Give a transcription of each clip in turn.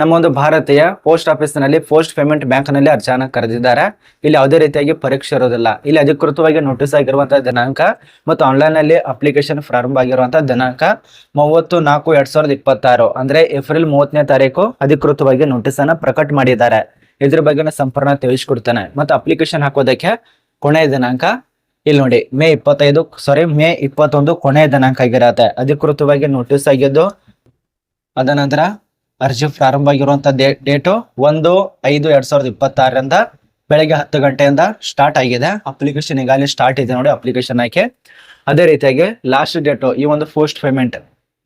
ನಮ್ಮ ಒಂದು ಭಾರತೀಯ ಪೋಸ್ಟ್ ಆಫೀಸ್ ನಲ್ಲಿ ಪೋಸ್ಟ್ ಪೇಮೆಂಟ್ ಬ್ಯಾಂಕ್ ನಲ್ಲಿ ಅರ್ಜಿಯನ್ನು ಕರೆದಿದ್ದಾರೆ. ಇಲ್ಲಿ ಯಾವುದೇ ರೀತಿಯಾಗಿ ಪರೀಕ್ಷೆ ಇರೋದಿಲ್ಲ. ಇಲ್ಲಿ ಅಧಿಕೃತವಾಗಿ ನೋಟಿಸ್ ಆಗಿರುವಂತಹ ದಿನಾಂಕ ಮತ್ತು ಆನ್ಲೈನ್ ನಲ್ಲಿ ಅಪ್ಲಿಕೇಶನ್ ಪ್ರಾರಂಭ ಆಗಿರುವಂತಹ ದಿನಾಂಕ 30/4/2026 ಅಂದ್ರೆ ಏಪ್ರಿಲ್ 30ನೇ ತಾರೀಕು ಅಧಿಕೃತವಾಗಿ ನೋಟಿಸ್ ಅನ್ನ ಪ್ರಕಟ ಮಾಡಿದ್ದಾರೆ. ಇದ್ರ ಬಗ್ಗೆ ಸಂಪೂರ್ಣ ತಿಳಿಸ್ಕೊಡ್ತೇನೆ. ಮತ್ತು ಅಪ್ಲಿಕೇಶನ್ ಹಾಕೋದಕ್ಕೆ ಕೊನೆಯ ದಿನಾಂಕ ಇಲ್ಲಿ ನೋಡಿ ಮೇ 21 ಕೊನೆಯ ದಿನಾಂಕ ಆಗಿರತ್ತೆ. ಅಧಿಕೃತವಾಗಿ ನೋಟಿಸ್ ಆಗಿದ್ದು ಅದ ನಂತರ ಅರ್ಜಿ ಪ್ರಾರಂಭ ಆಗಿರುವಂತಹ ಡೇಟು 1/5/2026 ಬೆಳಗ್ಗೆ 10 ಗಂಟೆಯಿಂದ ಸ್ಟಾರ್ಟ್ ಆಗಿದೆ. ಅಪ್ಲಿಕೇಶನ್ ಈಗಾಗಲೇ ಸ್ಟಾರ್ಟ್ ಇದೆ ನೋಡಿ ಅಪ್ಲಿಕೇಶನ್ ಆಯ್ಕೆ. ಅದೇ ರೀತಿಯಾಗಿ ಲಾಸ್ಟ್ ಡೇಟು ಈ ಒಂದು ಪೋಸ್ಟ್ ಪೇಮೆಂಟ್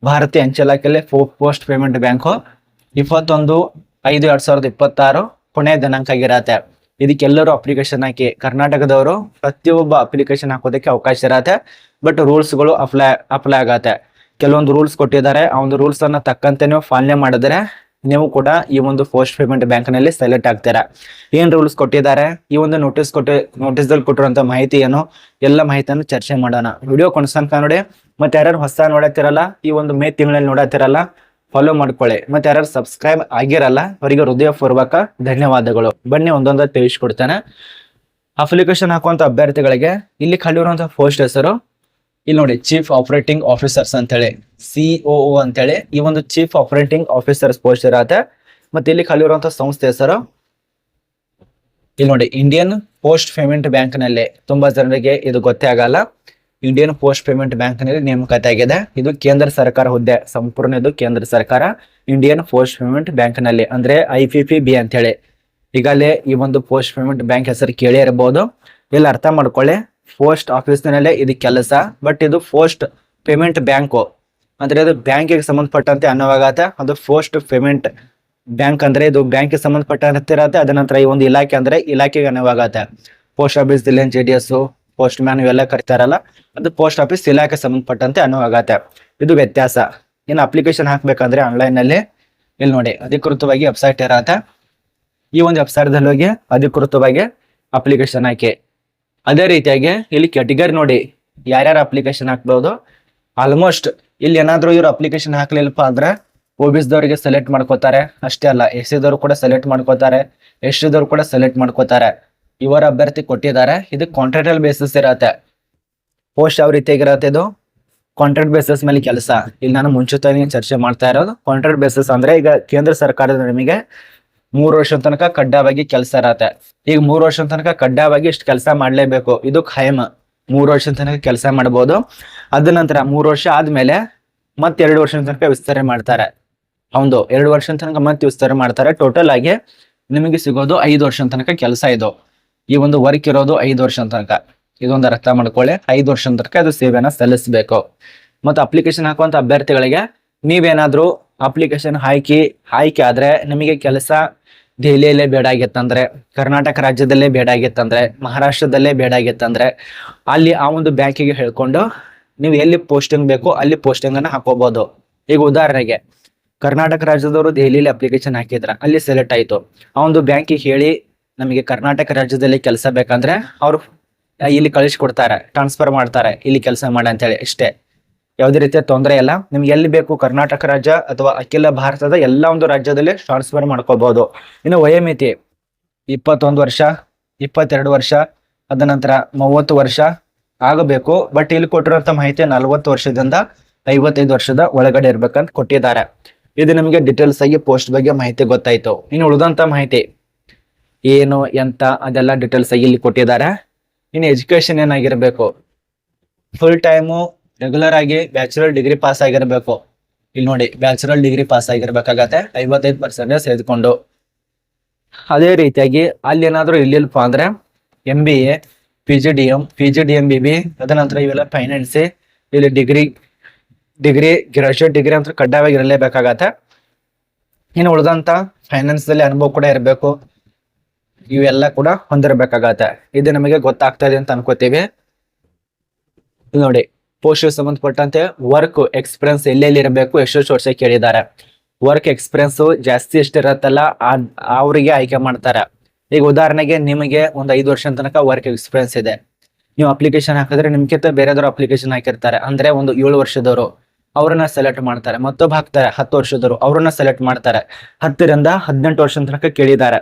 ಭಾರತೀಯ ಅಂಚೆ ಇಲಾಖೆಯಲ್ಲಿ ಪೋಸ್ಟ್ ಪೇಮೆಂಟ್ ಬ್ಯಾಂಕು 21/5/2026 ಕೊನೆಯ ದಿನಾಂಕ ಆಗಿರತ್ತೆ. ಇದಕ್ಕೆಲ್ಲರೂ ಅಪ್ಲಿಕೇಶನ್ ಹಾಕಿ ಕರ್ನಾಟಕದವರು ಪ್ರತಿಯೊಬ್ಬ ಅಪ್ಲಿಕೇಶನ್ ಹಾಕೋದಕ್ಕೆ ಅವಕಾಶ ಇರತ್ತೆ. ಬಟ್ ರೂಲ್ಸ್ಗಳು ಅಪ್ಲೈ ಆಗತ್ತೆ. ಕೆಲವೊಂದು ರೂಲ್ಸ್ ಕೊಟ್ಟಿದ್ದಾರೆ. ಆ ಒಂದು ರೂಲ್ಸ್ ಅನ್ನ ತಕ್ಕಂತೆ ನೀವು ಪಾಲನೆ ಮಾಡಿದ್ರೆ ನೀವು ಕೂಡ ಈ ಒಂದು ಪೋಸ್ಟ್ ಪೇಮೆಂಟ್ ಬ್ಯಾಂಕ್ ನಲ್ಲಿ ಸೆಲೆಕ್ಟ್ ಆಗ್ತೀರಾ. ಏನ್ ರೂಲ್ಸ್ ಕೊಟ್ಟಿದ್ದಾರೆ, ಈ ಒಂದು ನೋಟಿಸ್ ದಲ್ಲಿ ಕೊಟ್ಟಿರುವಂತ ಮಾಹಿತಿ ಏನು, ಎಲ್ಲ ಮಾಹಿತಿಯನ್ನು ಚರ್ಚೆ ಮಾಡೋಣ. ವಿಡಿಯೋ ಕೊನೆತನಕ ನೋಡಿ. ಮತ್ತೆ ಯಾರು ಹೊಸ ನೋಡತ್ತಿರಲ್ಲ, ಈ ಒಂದು ಮೇ ತಿಂಗಳಲ್ಲಿ ನೋಡತ್ತಿರಲ್ಲ, ಫಾಲೋ ಮಾಡ್ಕೊಳ್ಳಿ. ಮತ್ತೆ ಯಾರು ಸಬ್ಸ್ಕ್ರೈಬ್ ಆಗಿರಲ್ಲ ಅವರಿಗೆ ಹೃದಯಪೂರ್ವಕ ಧನ್ಯವಾದಗಳು. ಬನ್ನಿ ಒಂದೊಂದ ತಿಳಿಸ್ಕೊಡ್ತೇನೆ. ಅಪ್ಲಿಕೇಶನ್ ಹಾಕುವಂತ ಅಭ್ಯರ್ಥಿಗಳಿಗೆ ಇಲ್ಲಿ ಖಾಲಿ ಇರುವಂತಹ ಪೋಸ್ಟ್ ಹೆಸರು ಇಲ್ಲಿ ನೋಡಿ ಚೀಫ್ ಆಪರೇಟಿಂಗ್ ಆಫೀಸರ್ಸ್ ಅಂತೇಳಿ COO ಅಂತೇಳಿ ಈ ಒಂದು ಚೀಫ್ ಆಪರೇಟಿಂಗ್ ಆಫೀಸರ್ಸ್ ಪೋಸ್ಟ್ ಇರತ್ತೆ. ಮತ್ತೆ ಇಲ್ಲಿ ಖಾಲಿ ಇರುವಂತಹ ಸಂಸ್ಥೆ ಹೆಸರು ಇಲ್ಲಿ ನೋಡಿ ಇಂಡಿಯನ್ ಪೋಸ್ಟ್ ಪೇಮೆಂಟ್ ಬ್ಯಾಂಕ್ ನಲ್ಲಿ. ತುಂಬಾ ಜನರಿಗೆ ಇದು ಗೊತ್ತೇ ಆಗಲ್ಲ. ಇಂಡಿಯನ್ ಪೋಸ್ಟ್ ಪೇಮೆಂಟ್ ಬ್ಯಾಂಕ್ ನಲ್ಲಿ ನೇಮಕಾತಿ ಆಗಿದೆ. ಇದು ಕೇಂದ್ರ ಸರ್ಕಾರ ಹುದ್ದೆ, ಸಂಪೂರ್ಣ ಇದು ಕೇಂದ್ರ ಸರ್ಕಾರ. ಇಂಡಿಯನ್ ಪೋಸ್ಟ್ ಪೇಮೆಂಟ್ ಬ್ಯಾಂಕ್ ನಲ್ಲಿ ಅಂದ್ರೆ IPPB ಅಂತೇಳಿ ಈಗಾಗಲೇ ಈ ಒಂದು ಪೋಸ್ಟ್ ಪೇಮೆಂಟ್ ಬ್ಯಾಂಕ್ ಹೆಸರು ಕೇಳಿ ಇರಬಹುದು. ಇಲ್ಲಿ ಅರ್ಥ ಮಾಡ್ಕೊಳ್ಳಿ, ಪೋಸ್ಟ್ ಆಫೀಸ್ ನಲ್ಲೇ ಇದು ಕೆಲಸ. ಬಟ್ ಇದು ಪೋಸ್ಟ್ ಪೇಮೆಂಟ್ ಬ್ಯಾಂಕು ಅಂದ್ರೆ ಇದು ಬ್ಯಾಂಕಿಗೆ ಸಂಬಂಧಪಟ್ಟಂತೆ ಅನ್ನವಾಗತ್ತೆ. ಅದು ಪೋಸ್ಟ್ ಪೇಮೆಂಟ್ ಬ್ಯಾಂಕ್ ಅಂದ್ರೆ ಇದು ಬ್ಯಾಂಕಿಗೆ ಸಂಬಂಧಪಟ್ಟಂತೆ ಇರತ್ತೆ. ಅದ ನಂತರ ಈ ಒಂದು ಇಲಾಖೆ ಅಂದ್ರೆ ಇಲಾಖೆಗೆ ಅನ್ನವಾಗತ್ತೆ. Post office JDS postman ಇವೆಲ್ಲ ಕರಿತಾರಲ್ಲ, ಅದು ಪೋಸ್ಟ್ ಆಫೀಸ್ ಇಲಾಖೆ ಸಂಬಂಧಪಟ್ಟಂತೆ ಅನ್ನವಾಗತ್ತೆ. ಇದು ವ್ಯತ್ಯಾಸ. ಇನ್ನು ಅಪ್ಲಿಕೇಶನ್ ಹಾಕ್ಬೇಕಂದ್ರೆ ಆನ್ಲೈನ್ ನಲ್ಲಿ ಇಲ್ಲಿ ನೋಡಿ ಅಧಿಕೃತವಾಗಿ ವೆಬ್ಸೈಟ್ ಇರತ್ತೆ. ಈ ಒಂದು ವೆಬ್ಸೈಟ್ ದಲ್ಲಿ ಹೋಗಿ ಅಧಿಕೃತವಾಗಿ ಅಪ್ಲಿಕೇಶನ್ ಹಾಕಿ. ಅದೇ ರೀತಿಯಾಗಿ ಇಲ್ಲಿ ಕ್ಯಾಟಗರಿ ನೋಡಿ ಯಾರ್ಯಾರು ಅಪ್ಲಿಕೇಶನ್ ಹಾಕ್ಬಹುದು. ಆಲ್ಮೋಸ್ಟ್ ಇಲ್ಲಿ ಏನಾದ್ರು ಇವ್ರು ಅಪ್ಲಿಕೇಶನ್ ಹಾಕ್ಲಿಲ್ಲಪ್ಪ ಅಂದ್ರೆ OBC ದವರಿಗೆ ಸೆಲೆಕ್ಟ್ ಮಾಡ್ಕೋತಾರೆ. ಅಷ್ಟೇ ಅಲ್ಲ SC ದವರು ಕೂಡ ಸೆಲೆಕ್ಟ್ ಮಾಡ್ಕೋತಾರೆ, ST ದವರು ಕೂಡ ಸೆಲೆಕ್ಟ್ ಮಾಡ್ಕೋತಾರೆ. ಇವರ ಅಭ್ಯರ್ಥಿ ಕೊಟ್ಟಿದ್ದಾರೆ. ಇದು ಕಾಂಟ್ರಾಕ್ಟಲ್ ಬೇಸಿಸ್ ಇರತ್ತೆ. ಪೋಸ್ಟ್ ಯಾವ ರೀತಿಯಾಗಿರತ್ತೆ, ಇದು ಕಾಂಟ್ರಾಕ್ಟ್ ಬೇಸಿಸ್ ಮೇಲೆ ಕೆಲಸ. ಇಲ್ಲಿ ನಾನು ಮುಂಚಿತವಾಗಿ ಚರ್ಚೆ ಮಾಡ್ತಾ ಇರೋದು ಕಾಂಟ್ರಾಕ್ಟ್ ಬೇಸಿಸ್ ಅಂದ್ರೆ ಈಗ ಕೇಂದ್ರ ಸರ್ಕಾರದ ನಿಮಗೆ 3 ವರ್ಷದ ತನಕ ಕಡ್ಡಾಯವಾಗಿ ಕೆಲಸ ಇರತ್ತೆ. ಈಗ 3 ವರ್ಷದ ತನಕ ಕಡ್ಡಾಯವಾಗಿ ಇಷ್ಟು ಕೆಲಸ ಮಾಡ್ಲೇಬೇಕು, ಇದು ಖಾಯಂ. 3 ವರ್ಷದ ತನಕ ಕೆಲಸ ಮಾಡಬಹುದು. ಅದ ನಂತರ 3 ವರ್ಷ ಆದ್ಮೇಲೆ ಮತ್ತೆ 2 ವರ್ಷದ ತನಕ ವಿಸ್ತರಣೆ ಮಾಡ್ತಾರೆ. ಹೌದು, 2 ವರ್ಷದ ತನಕ ಮತ್ತೆ ವಿಸ್ತರಣೆ ಮಾಡ್ತಾರೆ. ಟೋಟಲ್ ಆಗಿ ನಿಮಗೆ ಸಿಗೋದು 5 ವರ್ಷದ ತನಕ ಕೆಲಸ. ಇದು ಈ ಒಂದು ವರ್ಕ್ ಇರೋದು 5 ವರ್ಷದ ತನಕ. ಇದೊಂದು ಅರ್ಥ ಮಾಡ್ಕೊಳ್ಳಿ. 5 ವರ್ಷದ ತನಕ ಅದು ಸೇವೆನ ಸಲ್ಲಿಸಬೇಕು. ಮತ್ತು ಅಪ್ಲಿಕೇಶನ್ ಹಾಕುವಂತ ಅಭ್ಯರ್ಥಿಗಳಿಗೆ ನೀವೇನಾದ್ರೂ ಅಪ್ಲಿಕೇಶನ್ ಆಯ್ಕೆ ಆದ್ರೆ ನಿಮಗೆ ಕೆಲಸ ದೆಹಲಿಯಲ್ಲೇ ಬೇಡ ಆಗಿತ್ತಂದ್ರೆ, ಕರ್ನಾಟಕ ರಾಜ್ಯದಲ್ಲೇ ಬೇಡ ಆಗಿತ್ತಂದ್ರೆ, ಮಹಾರಾಷ್ಟ್ರದಲ್ಲೇ ಬೇಡ ಆಗಿತ್ತಂದ್ರೆ ಅಲ್ಲಿ ಆ ಒಂದು ಬ್ಯಾಂಕಿಗೆ ಹೇಳ್ಕೊಂಡು ನೀವು ಎಲ್ಲಿ ಪೋಸ್ಟಿಂಗ್ ಬೇಕು ಅಲ್ಲಿ ಪೋಸ್ಟಿಂಗ್ ಅನ್ನ ಹಾಕೋಬಹುದು. ಈಗ ಉದಾಹರಣೆಗೆ ಕರ್ನಾಟಕ ರಾಜ್ಯದವರು ದೆಹಲಿಯಲ್ಲಿ ಅಪ್ಲಿಕೇಶನ್ ಹಾಕಿದ್ರ, ಅಲ್ಲಿ ಸೆಲೆಕ್ಟ್ ಆಯ್ತು. ಆ ಒಂದು ಬ್ಯಾಂಕಿಗೆ ಹೇಳಿ ನಮಗೆ ಕರ್ನಾಟಕ ರಾಜ್ಯದಲ್ಲಿ ಕೆಲಸ ಬೇಕಂದ್ರೆ ಅವರು ಇಲ್ಲಿ ಕಳಿಸ್ಕೊಡ್ತಾರೆ, ಟ್ರಾನ್ಸ್ಫರ್ ಮಾಡ್ತಾರೆ, ಇಲ್ಲಿ ಕೆಲಸ ಮಾಡಿ ಅಂತೇಳಿ. ಇಷ್ಟೇ, ಯಾವುದೇ ರೀತಿಯ ತೊಂದರೆ ಇಲ್ಲ. ನಿಮ್ಗೆ ಎಲ್ಲಿ ಬೇಕು ಕರ್ನಾಟಕ ರಾಜ್ಯ ಅಥವಾ ಅಖಿಲ ಭಾರತದ ಎಲ್ಲ ಒಂದು ರಾಜ್ಯದಲ್ಲಿ ಟ್ರಾನ್ಸ್ಫರ್ ಮಾಡ್ಕೋಬಹುದು. ಇನ್ನು ವಯೋಮಿತಿ 21 ವರ್ಷ, 22 ವರ್ಷ, ಅದ ನಂತರ 30 ವರ್ಷ ಆಗಬೇಕು. ಬಟ್ ಇಲ್ಲಿ ಕೊಟ್ಟಿರುವಂತ ಮಾಹಿತಿ 40 ವರ್ಷದಿಂದ 55 ವರ್ಷದ ಒಳಗಡೆ ಇರ್ಬೇಕಂತ ಕೊಟ್ಟಿದ್ದಾರೆ. ಇದು ನಿಮಗೆ ಡೀಟೇಲ್ಸ್ ಆಗಿ ಪೋಸ್ಟ್ ಬಗ್ಗೆ ಮಾಹಿತಿ ಗೊತ್ತಾಯ್ತು. ಇನ್ನು ಉಳಿದಂತ ಮಾಹಿತಿ ಏನು ಎಂತ ಅದೆಲ್ಲ ಡೀಟೇಲ್ಸ್ ಆಗಿ ಇಲ್ಲಿ ಕೊಟ್ಟಿದ್ದಾರೆ. ಇನ್ನು ಎಜುಕೇಶನ್ ಏನಾಗಿರ್ಬೇಕು, ಫುಲ್ ಟೈಮು ರೆಗ್ಯುಲರ್ ಆಗಿ ಬ್ಯಾಚುಲರ್ ಡಿಗ್ರಿ ಪಾಸ್ ಆಗಿರ್ಬೇಕು. ಇಲ್ಲಿ ನೋಡಿ ಬ್ಯಾಚುಲರ್ ಡಿಗ್ರಿ ಪಾಸ್ ಆಗಿರ್ಬೇಕಾಗತ್ತೆ 55% ಸೇರಿಕೊಂಡು. ಅದೇ ರೀತಿಯಾಗಿ ಅಲ್ಲಿ ಏನಾದ್ರು ಇಲ್ಲಿಲ್ಪ ಅಂದ್ರೆ MBA, PGDM, ಅದ ನಂತರ ಇವೆಲ್ಲ ಫೈನಾನ್ಸಿ, ಇಲ್ಲಿ ಡಿಗ್ರಿ ಗ್ರಾಜುಯೇಟ್ ಡಿಗ್ರಿ ಅಂತ ಕಡ್ಡಾಯವಾಗಿ ಇರಲೇಬೇಕಾಗತ್ತೆ. ಇನ್ನು ಉಳಿದಂತ ಫೈನಾನ್ಸ್ ದಲ್ಲಿ ಅನುಭವ ಕೂಡ ಇರಬೇಕು. ಇವೆಲ್ಲ ಕೂಡ ಹೊಂದಿರಬೇಕಾಗತ್ತೆ. ಇದು ನಮಗೆ ಗೊತ್ತಾಗ್ತಾ ಇದೆ ಅಂತ ಅನ್ಕೋತೀವಿ. ನೋಡಿ ಪೋಸ್ಟ್ ಸಂಬಂಧಪಟ್ಟಂತೆ ವರ್ಕ್ ಎಕ್ಸ್ಪೀರಿಯನ್ಸ್ ಎಲ್ಲೆಲ್ಲಿ ಇರಬೇಕು, ಎಷ್ಟು ವರ್ಷ ಕೇಳಿದ್ದಾರೆ. ವರ್ಕ್ ಎಕ್ಸ್ಪೀರಿಯನ್ಸ್ ಜಾಸ್ತಿ ಎಷ್ಟಿರತ್ತಲ್ಲ ಅವರಿಗೆ ಆಯ್ಕೆ ಮಾಡ್ತಾರೆ. ಈಗ ಉದಾಹರಣೆಗೆ ನಿಮಗೆ ಒಂದು 5 ವರ್ಷದ ತನಕ ವರ್ಕ್ ಎಕ್ಸ್ಪೀರಿಯನ್ಸ್ ಇದೆ, ನೀವು ಅಪ್ಲಿಕೇಶನ್ ಹಾಕಿದ್ರೆ ನಿಮ್ಗಿಂತ ಬೇರೆದವರು ಅಪ್ಲಿಕೇಶನ್ ಹಾಕಿರ್ತಾರೆ ಅಂದ್ರೆ ಒಂದು 7 ವರ್ಷದವರು, ಅವ್ರನ್ನ ಸೆಲೆಕ್ಟ್ ಮಾಡ್ತಾರೆ. ಮತ್ತೊಬ್ಬ ಹಾಕ್ತಾರೆ 10 ವರ್ಷದವರು, ಅವ್ರನ್ನ ಸೆಲೆಕ್ಟ್ ಮಾಡ್ತಾರೆ. 10ರಿಂದ 18 ವರ್ಷದ ತನಕ ಕೇಳಿದ್ದಾರೆ.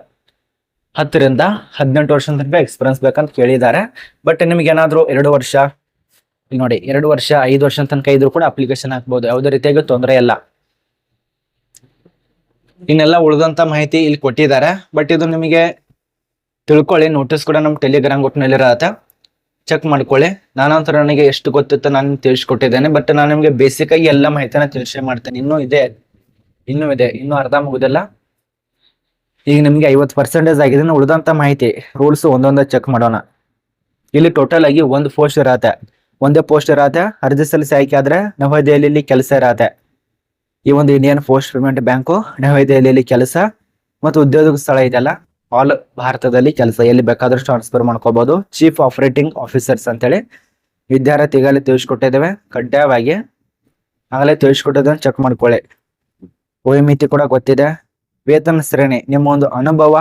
10ರಿಂದ 18 ವರ್ಷದ ತನಕ ಎಕ್ಸ್ಪೀರಿಯನ್ಸ್ ಬೇಕಂತ ಕೇಳಿದ್ದಾರೆ. ಬಟ್ ನಿಮ್ಗೆ ಏನಾದ್ರು 2 ವರ್ಷ, ಇಲ್ಲಿ ನೋಡಿ 2 ವರ್ಷ 5 ವರ್ಷ ತನಕ ಇದ್ರು ಕೂಡ ಅಪ್ಲಿಕೇಶನ್ ಹಾಕ್ಬೋದು. ಯಾವುದೇ ರೀತಿಯಾಗಿ ತೊಂದರೆ ಇಲ್ಲ. ಇನ್ನೆಲ್ಲ ಉಳಿದಂತ ಮಾಹಿತಿ ಇಲ್ಲಿ ಕೊಟ್ಟಿದ್ದಾರೆ. ಬಟ್ ಇದು ನಿಮಗೆ ತಿಳ್ಕೊಳ್ಳಿ, ನೋಟಿಸ್ ಕೂಡ ನಮ್ಮ ಟೆಲಿಗ್ರಾಮ್ ಗ್ರೂಪ್ ನಲ್ಲಿ ಇರತ್ತೆ, ಚೆಕ್ ಮಾಡ್ಕೊಳ್ಳಿ. ನಾನಂತರ ನನಗೆ ಎಷ್ಟು ಗೊತ್ತಿತ್ತು ನಾನು ತಿಳಿಸ್ಕೊಟ್ಟಿದ್ದೇನೆ. ಬಟ್ ನಾನು ನಿಮಗೆ ಬೇಸಿಕ್ ಆಗಿ ಎಲ್ಲ ಮಾಹಿತಿನ ತಿಳಿಸೇ ಮಾಡ್ತೇನೆ. ಇನ್ನೂ ಇದೆ, ಇನ್ನೂ ಅರ್ಧ ಮುಗುದಿಲ್ಲ. ಈಗ ನಿಮ್ಗೆ 50% ಆಗಿದೆ. ಉಳಿದಂತ ಮಾಹಿತಿ ರೂಲ್ಸ್ ಒಂದೊಂದೇ ಚೆಕ್ ಮಾಡೋಣ. ಇಲ್ಲಿ ಟೋಟಲ್ ಆಗಿ ಒಂದು ಪೋಸ್ಟ್ ಇರತ್ತೆ, ಒಂದೇ ಪೋಸ್ಟ್ ಇರತ್ತೆ. ಅರ್ಜಿ ಸಲ್ಲಿಸಿ ಆಯ್ಕೆ ಆದ್ರೆ ನವದೆಹಲಿಯಲ್ಲಿ ಕೆಲಸ ಇರತ್ತೆ. ಈ ಒಂದು ಇಂಡಿಯನ್ ಪೋಸ್ಟ್ ಪೇಮೆಂಟ್ ಬ್ಯಾಂಕು ನವದೆಹಲಿಯಲ್ಲಿ ಕೆಲಸ, ಮತ್ತು ಉದ್ಯೋಗ ಸ್ಥಳ ಇದೆಯಲ್ಲ ಆಲ್ ಭಾರತದಲ್ಲಿ ಕೆಲಸ, ಎಲ್ಲಿ ಬೇಕಾದ್ರೂ ಟ್ರಾನ್ಸ್ಫರ್ ಮಾಡ್ಕೋಬಹುದು. ಚೀಫ್ ಆಪರೇಟಿಂಗ್ ಆಫೀಸರ್ಸ್ ಅಂತೇಳಿ ವಿದ್ಯಾರ್ಥಿ ಈಗಾಗಲೇ ತಿಳಿಸ್ಕೊಟ್ಟಿದ್ದೇವೆ. ಕಡ್ಡಾಯವಾಗಿ ಆಗಲೇ ತಿಳಿಸ್ಕೊಟ್ಟಿದ್ದೇವೆ, ಚೆಕ್ ಮಾಡ್ಕೊಳ್ಳಿ. ವಯೋಮಿತಿ ಕೂಡ ಗೊತ್ತಿದೆ. ವೇತನ ಶ್ರೇಣಿ, ನಿಮ್ಮ ಒಂದು ಅನುಭವ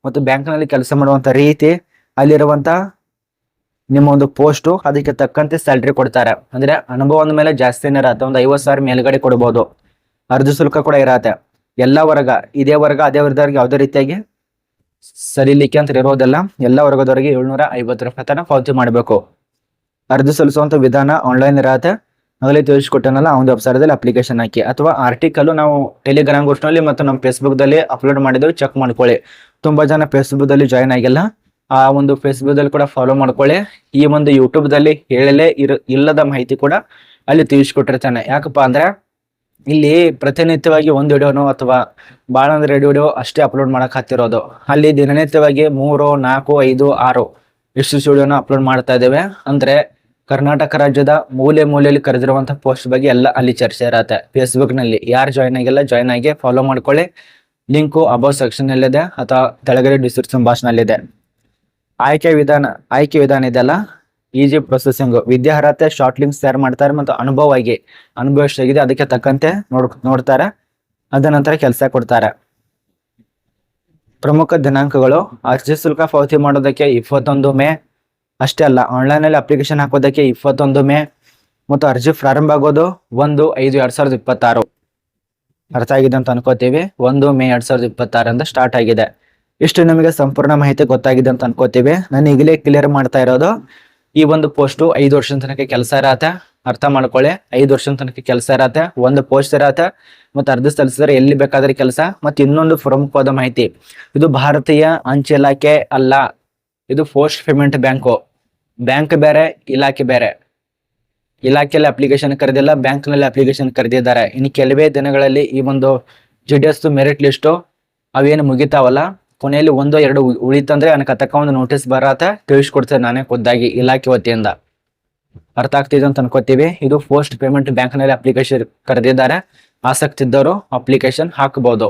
ಮತ್ತು ಬ್ಯಾಂಕ್ನಲ್ಲಿ ಕೆಲಸ ಮಾಡುವಂತ ರೀತಿ, ಅಲ್ಲಿರುವಂತ ನಿಮ್ಮ ಒಂದು ಪೋಸ್ಟು, ಅದಕ್ಕೆ ತಕ್ಕಂತೆ ಸ್ಯಾಲ್ರಿ ಕೊಡ್ತಾರೆ. ಅಂದ್ರೆ ಅನುಭವದ ಮೇಲೆ ಜಾಸ್ತಿನೇ ಇರತ್ತೆ, ಒಂದು 50,000 ಮೇಲ್ಗಡೆ ಕೊಡ್ಬೋದು. ಅರ್ಜಿ ಶುಲ್ಕ ಕೂಡ ಇರತ್ತೆ. ಎಲ್ಲ ವರ್ಗ, ಇದೇ ವರ್ಗ ಅದೇ ವರ್ಗದವ್ರಿಗೆ ಯಾವುದೇ ರೀತಿಯಾಗಿ ಸರಿಲಿಕ್ಕೆ ಅಂತ ಇರೋದಲ್ಲ. ಎಲ್ಲ ವರ್ಗದವರಿಗೆ 750 ರೂಪಾಯಿ ತನಕ ಪಾವತಿ ಮಾಡಬೇಕು. ಅರ್ಜಿ ಸಲ್ಲಿಸುವಂತ ವಿಧಾನ ಆನ್ಲೈನ್ ಇರತ್ತೆ. ಆಗಲೇ ತಿಳಿಸ್ಕೊಟ್ಟನಲ್ಲ, ಆ ಒಂದು ವೆಬ್ಸೈಟಲ್ಲಿ ಅಪ್ಲಿಕೇಶನ್ ಹಾಕಿ, ಅಥವಾ ಆರ್ಟಿಕಲ್ ನಾವು ಟೆಲಿಗ್ರಾಮ್ ಗ್ರೂಪ್ ನಲ್ಲಿ ಮತ್ತು ನಮ್ಮ ಫೇಸ್ಬುಕ್ ದಲ್ಲಿ ಅಪ್ಲೋಡ್ ಮಾಡಿದ್ರು, ಚೆಕ್ ಮಾಡ್ಕೊಳ್ಳಿ. ತುಂಬಾ ಜನ ಫೇಸ್ಬುಕ್ ದಲ್ಲಿ ಜಾಯ್ನ್ ಆಗಿಲ್ಲ, ಆ ಒಂದು ಫೇಸ್ಬುಕ್ ದಲ್ಲಿ ಕೂಡ ಫಾಲೋ ಮಾಡ್ಕೊಳ್ಳಿ. ಈ ಒಂದು ಯೂಟ್ಯೂಬ್ ದಲ್ಲಿ ಹೇಳಲೇ ಇಲ್ಲದ ಮಾಹಿತಿ ಕೂಡ ಅಲ್ಲಿ ತಿಳಿಸ್ಕೊಟ್ಟಿರ್ತಾನೆ. ಯಾಕಪ್ಪ ಅಂದ್ರೆ ಇಲ್ಲಿ ಪ್ರತಿನಿತ್ಯವಾಗಿ ಒಂದು ವಿಡಿಯೋನೋ ಅಥವಾ ಭಾಳ ಅಂದ್ರೆ 2 ವಿಡಿಯೋ ಅಷ್ಟೇ ಅಪ್ಲೋಡ್ ಮಾಡಕ್ ಹತ್ತಿರೋದು. ಅಲ್ಲಿ ದಿನನಿತ್ಯವಾಗಿ 3, 4, 5, 6 ಇಷ್ಟು ವಿಡಿಯೋನ ಅಪ್ಲೋಡ್ ಮಾಡ್ತಾ ಇದ್ದೇವೆ. ಅಂದ್ರೆ ಕರ್ನಾಟಕ ರಾಜ್ಯದ ಮೂಲೆಯಲ್ಲಿ ಕರೆದಿರುವಂತ ಪೋಸ್ಟ್ ಬಗ್ಗೆ ಎಲ್ಲ ಅಲ್ಲಿ ಚರ್ಚೆ ಇರತ್ತೆ. ಫೇಸ್ಬುಕ್ ನಲ್ಲಿ ಯಾರು ಜಾಯ್ನ್ ಆಗಿಲ್ಲ, ಜಾಯ್ನ್ ಆಗಿ ಫಾಲೋ ಮಾಡ್ಕೊಳ್ಳಿ. ಲಿಂಕು ಅಬೌವ್ ಸೆಕ್ಷನ್ ನಲ್ಲಿದೆ ಅಥವಾ ತೆಳಗಡೆ ಡಿಸ್ಕ್ರಿಪ್ಷನ್ ಬಾಕ್ಸ್ ನಲ್ಲಿದೆ. ಆಯ್ಕೆ ವಿಧಾನ ಇದೆಲ್ಲ ಈಜಿ ಪ್ರೊಸೆಸಿಂಗ್. ವಿದ್ಯಾರ್ಹತೆ ಶಾರ್ಟ್ ಲಿಂಕ್ಸ್ ತಯಾರು ಮಾಡ್ತಾರೆ ಮತ್ತು ಅನುಭವ ಎಷ್ಟಾಗಿದೆ ಅದಕ್ಕೆ ತಕ್ಕಂತೆ ನೋಡ್ತಾರೆ. ಅದ ನಂತರ ಕೆಲಸ ಕೊಡ್ತಾರೆ. ಪ್ರಮುಖ ದಿನಾಂಕಗಳು: ಅರ್ಜಿ ಶುಲ್ಕ ಪಾವತಿ ಮಾಡೋದಕ್ಕೆ 21 ಮೇ, ಅಷ್ಟೇ ಅಲ್ಲ ಆನ್ಲೈನ್ ನಲ್ಲಿ ಅಪ್ಲಿಕೇಶನ್ ಹಾಕೋದಕ್ಕೆ 21 ಮೇ, ಮತ್ತು ಅರ್ಜಿ ಪ್ರಾರಂಭ ಆಗೋದು 1/5/2026. ಅರ್ಥ ಆಗಿದೆ ಅಂತ ಅನ್ಕೋತೀವಿ. 1 ಮೇ 2026 ಅಂತ ಸ್ಟಾರ್ಟ್ ಆಗಿದೆ. ಇಷ್ಟು ನಿಮಗೆ ಸಂಪೂರ್ಣ ಮಾಹಿತಿ ಗೊತ್ತಾಗಿದೆ ಅಂತ ಅನ್ಕೋತೀವಿ. ನಾನು ಈಗಲೇ ಕ್ಲಿಯರ್ ಮಾಡ್ತಾ ಇರೋದು, ಈ ಒಂದು ಪೋಸ್ಟ್ 5 ವರ್ಷದ ತನಕ ಕೆಲಸ ಇರತ್ತೆ. ಅರ್ಥ ಮಾಡ್ಕೊಳ್ಳಿ, 5 ವರ್ಷದ ತನಕ ಕೆಲಸ ಇರತ್ತೆ, ಒಂದು ಪೋಸ್ಟ್ ಇರತ್ತೆ, ಮತ್ತು ಅರ್ಜಿ ಸಲ್ಲಿಸಿದ್ರೆ ಎಲ್ಲಿ ಬೇಕಾದ್ರೆ ಕೆಲಸ. ಮತ್ತು ಇನ್ನೊಂದು ಪ್ರಮುಖವಾದ ಮಾಹಿತಿ, ಇದು ಭಾರತೀಯ ಅಂಚೆ ಇಲಾಖೆ ಅಲ್ಲ, ಇದು ಪೋಸ್ಟ್ ಪೇಮೆಂಟ್ ಬ್ಯಾಂಕು. ಬ್ಯಾಂಕ್ ಬೇರೆ, ಇಲಾಖೆ ಬೇರೆ. ಇಲಾಖೆಯಲ್ಲಿ ಅಪ್ಲಿಕೇಶನ್ ಕರೆದಿಲ್ಲ, ಬ್ಯಾಂಕ್ ನಲ್ಲಿ ಅಪ್ಲಿಕೇಶನ್ ಕರೆದಿದ್ದಾರೆ. ಇನ್ನು ಕೆಲವೇ ದಿನಗಳಲ್ಲಿ ಈ ಒಂದು GDS ಮೆರಿಟ್ ಲಿಸ್ಟು ಅವೇನು ಮುಗಿತಾವಲ್ಲ, ಕೊನೆಯಲ್ಲಿ 1-2 ಉಳಿತಂದ್ರೆ ನನಗೆ ತಕ್ಕ ಒಂದು ನೋಟಿಸ್ ಬರತ್ತೆ, ತಿಳಿಸ್ಕೊಡ್ತೇನೆ ನಾನೇ ಖುದ್ದಾಗಿ ಇಲಾಖೆ ವತಿಯಿಂದ. ಅರ್ಥ ಆಗ್ತಿದೆ ಅಂತ ಅನ್ಕೋತೀವಿ. ಇದು ಪೋಸ್ಟ್ ಪೇಮೆಂಟ್ ಬ್ಯಾಂಕ್ ನಲ್ಲಿ ಅಪ್ಲಿಕೇಶನ್ ಕರೆದಿದ್ದಾರೆ. ಆಸಕ್ತಿ ಇದ್ದವರು ಅಪ್ಲಿಕೇಶನ್ ಹಾಕಬಹುದು.